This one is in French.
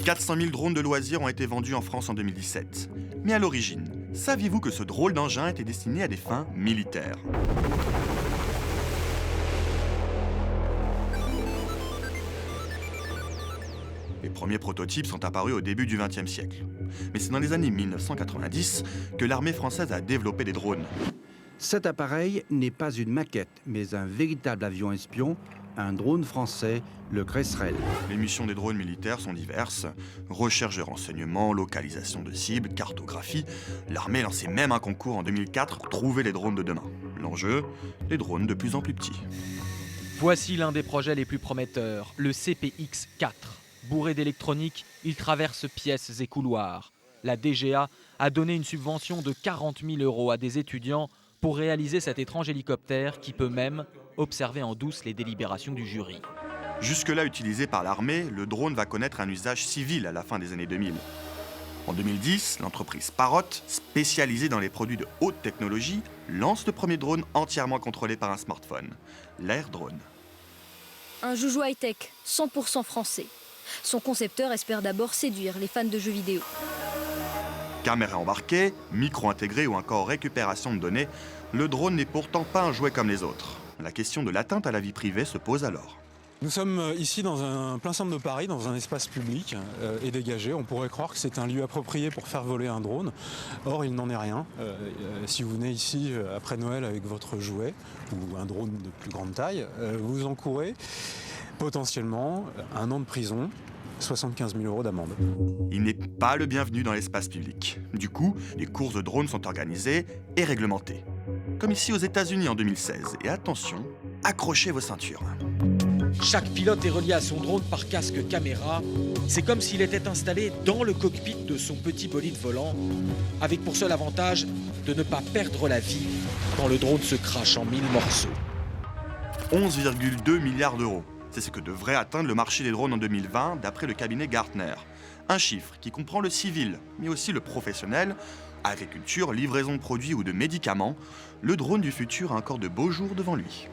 400 000 drones de loisirs ont été vendus en France en 2017. Mais à l'origine, saviez-vous que ce drôle d'engin était destiné à des fins militaires ? Les premiers prototypes sont apparus au début du XXe siècle. Mais c'est dans les années 1990 que l'armée française a développé des drones. Cet appareil n'est pas une maquette, mais un véritable avion espion, un drone français, le Cresserelle. Les missions des drones militaires sont diverses. Recherche de renseignements, localisation de cibles, cartographie. L'armée lançait même un concours en 2004 pour trouver les drones de demain. L'enjeu, les drones de plus en plus petits. Voici l'un des projets les plus prometteurs, le CPX-4. Bourré d'électronique, il traverse pièces et couloirs. La DGA a donné une subvention de 40 000 € à des étudiants pour réaliser cet étrange hélicoptère qui peut même observer en douce les délibérations du jury. Jusque-là utilisé par l'armée, le drone va connaître un usage civil à la fin des années 2000. En 2010, l'entreprise Parrot, spécialisée dans les produits de haute technologie, lance le premier drone entièrement contrôlé par un smartphone, l'Air Drone. Un joujou high-tech, 100% français. Son concepteur espère d'abord séduire les fans de jeux vidéo. Caméra embarquée, micro intégré ou encore récupération de données, le drone n'est pourtant pas un jouet comme les autres. La question de l'atteinte à la vie privée se pose alors. Nous sommes ici dans un plein centre de Paris, dans un espace public et dégagé. On pourrait croire que c'est un lieu approprié pour faire voler un drone. Or, il n'en est rien. Si vous venez ici après Noël avec votre jouet ou un drone de plus grande taille, vous encourez potentiellement 1 an de prison, 75 000 € d'amende. Il n'est pas le bienvenu dans l'espace public. Du coup, les courses de drones sont organisées et réglementées. Comme ici aux États-Unis en 2016. Et attention, accrochez vos ceintures. Chaque pilote est relié à son drone par casque caméra. C'est comme s'il était installé dans le cockpit de son petit bolide volant, avec pour seul avantage de ne pas perdre la vie quand le drone se crache en 1000 morceaux. 11,2 milliards d'euros. C'est ce que devrait atteindre le marché des drones en 2020 d'après le cabinet Gartner. Un chiffre qui comprend le civil, mais aussi le professionnel. Agriculture, livraison de produits ou de médicaments, le drone du futur a encore de beaux jours devant lui.